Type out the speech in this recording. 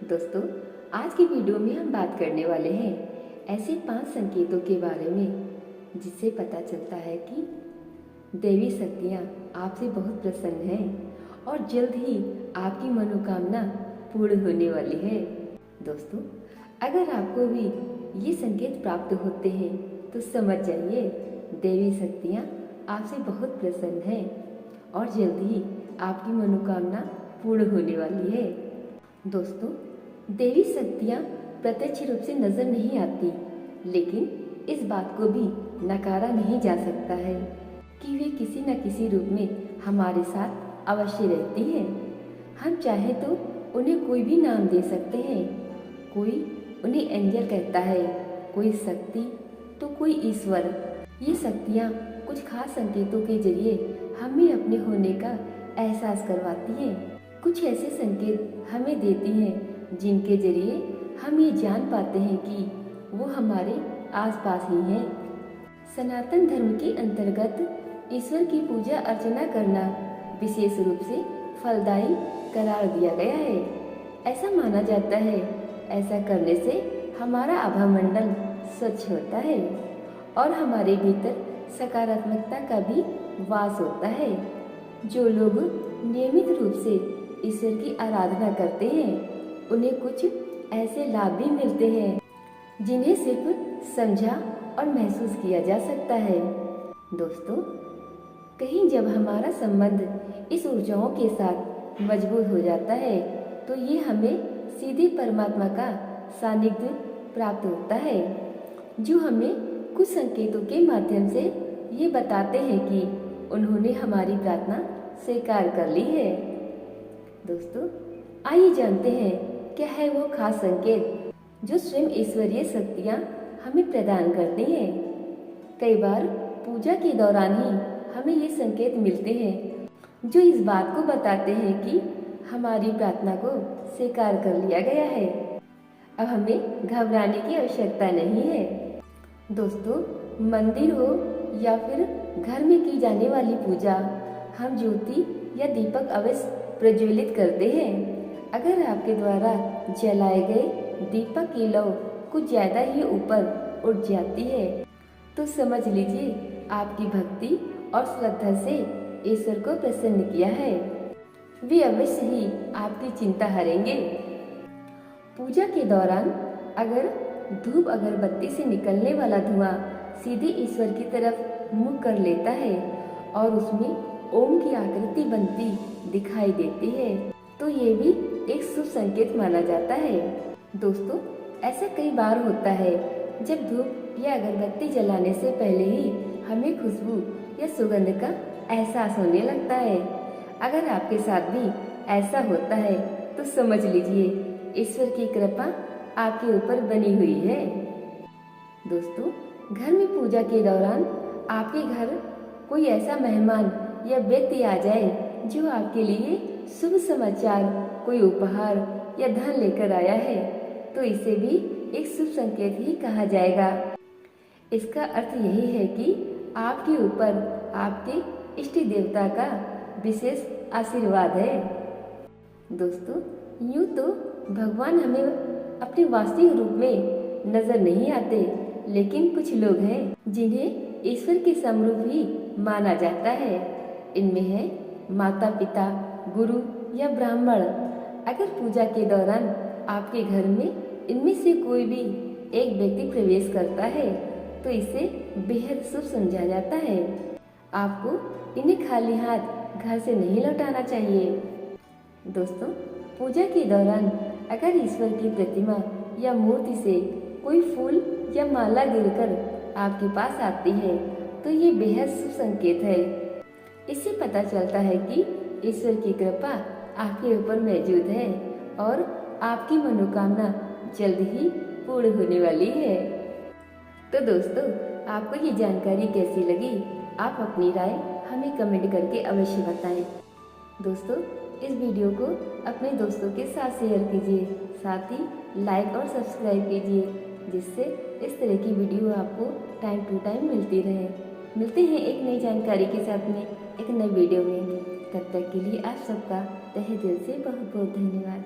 दोस्तों, आज की वीडियो में हम बात करने वाले हैं ऐसे 5 संकेतों के बारे में जिससे पता चलता है कि देवी शक्तियाँ आपसे बहुत प्रसन्न हैं और जल्द ही आपकी मनोकामना पूर्ण होने वाली है। दोस्तों, अगर आपको भी ये संकेत प्राप्त होते हैं तो समझ जाइए देवी शक्तियाँ आपसे बहुत प्रसन्न हैं और जल्द ही आपकी मनोकामना पूर्ण होने वाली है। दोस्तों, देवी शक्तियाँ प्रत्यक्ष रूप से नजर नहीं आती, लेकिन इस बात को भी नकारा नहीं जा सकता है कि वे किसी न किसी रूप में हमारे साथ अवश्य रहती हैं। हम चाहे तो उन्हें कोई भी नाम दे सकते हैं। कोई उन्हें एंजल कहता है, कोई शक्ति तो कोई ईश्वर। ये शक्तियाँ कुछ खास संकेतों के जरिए हमें अपने होने का एहसास करवाती हैं। कुछ ऐसे संकेत हमें देती हैं जिनके जरिए हम ये जान पाते हैं कि वो हमारे आसपास ही हैं। सनातन धर्म के अंतर्गत ईश्वर की पूजा अर्चना करना विशेष रूप से फलदायी करार दिया गया है। ऐसा माना जाता है ऐसा करने से हमारा आभा मंडल स्वच्छ होता है और हमारे भीतर सकारात्मकता का भी वास होता है। जो लोग नियमित रूप से ईश्वर की आराधना करते हैं उन्हें कुछ ऐसे लाभ भी मिलते हैं जिन्हें सिर्फ समझा और महसूस किया जा सकता है। दोस्तों, कहीं जब हमारा संबंध इस ऊर्जाओं के साथ मजबूत हो जाता है तो ये हमें सीधे परमात्मा का सानिध्य प्राप्त होता है, जो हमें कुछ संकेतों के माध्यम से ये बताते हैं कि उन्होंने हमारी प्रार्थना स्वीकार कर ली है। दोस्तों, आइए जानते हैं क्या है वो खास संकेत जो स्वयं ईश्वरीय शक्तियाँ हमें प्रदान करती हैं। कई बार पूजा के दौरान ही हमें ये संकेत मिलते हैं जो इस बात को बताते हैं कि हमारी प्रार्थना को स्वीकार कर लिया गया है। अब हमें घबराने की आवश्यकता नहीं है। दोस्तों, मंदिर हो या फिर घर में की जाने वाली पूजा, हम ज्योति या दीपक अवश्य प्रज्वलित करते हैं। अगर आपके द्वारा जलाए गए दीपक की लौ कुछ ज्यादा ही ऊपर उठ जाती है तो समझ लीजिए आपकी भक्ति और श्रद्धा से ईश्वर को प्रसन्न किया है। वे अवश्य ही आपकी चिंता हरेंगे। पूजा के दौरान अगर धूप अगरबत्ती से निकलने वाला धुआं सीधे ईश्वर की तरफ मुख कर लेता है और उसमें ओम की आकृति बनती दिखाई देती है तो ये भी एक शुभ संकेत माना जाता है। दोस्तों, ऐसा कई बार होता है जब धूप या अगरबत्ती जलाने से पहले ही हमें खुशबू या सुगंध का एहसास होने लगता है। अगर आपके साथ भी ऐसा होता है तो समझ लीजिए ईश्वर की कृपा आपके ऊपर बनी हुई है। दोस्तों, घर में पूजा के दौरान आपके घर कोई ऐसा मेहमान या व्यक्ति आ जाए जो आपके लिए शुभ समाचार, कोई उपहार या धन लेकर आया है तो इसे भी एक शुभ संकेत ही कहा जाएगा। इसका अर्थ यही है कि आपके ऊपर आपके इष्ट देवता का विशेष आशीर्वाद है। दोस्तों, यूँ तो भगवान हमें अपने वास्तविक रूप में नजर नहीं आते, लेकिन कुछ लोग हैं जिन्हें ईश्वर के समरूप ही माना जाता है। इनमें है माता पिता, गुरु या ब्राह्मण। अगर पूजा के दौरान आपके घर में इनमें से कोई भी एक व्यक्ति प्रवेश करता है तो इसे बेहद शुभ समझा जाता है। आपको इन्हें खाली हाथ घर से नहीं लौटाना चाहिए। दोस्तों, पूजा के दौरान अगर ईश्वर की प्रतिमा या मूर्ति से कोई फूल या माला गिरकर आपके पास आती है तो ये बेहद शुभ संकेत है। इससे पता चलता है कि ईश्वर की कृपा आपके ऊपर मौजूद है और आपकी मनोकामना जल्द ही पूर्ण होने वाली है। तो दोस्तों, आपको ये जानकारी कैसी लगी? आप अपनी राय हमें कमेंट करके अवश्य बताएं। दोस्तों, इस वीडियो को अपने दोस्तों के साथ शेयर कीजिए, साथ ही लाइक और सब्सक्राइब कीजिए जिससे इस तरह की वीडियो आपको टाइम टू टाइम मिलती रहे। मिलते हैं एक नई जानकारी के साथ में एक नई वीडियो में। तब तक के लिए आप सबका तहे दिल से बहुत बहुत धन्यवाद।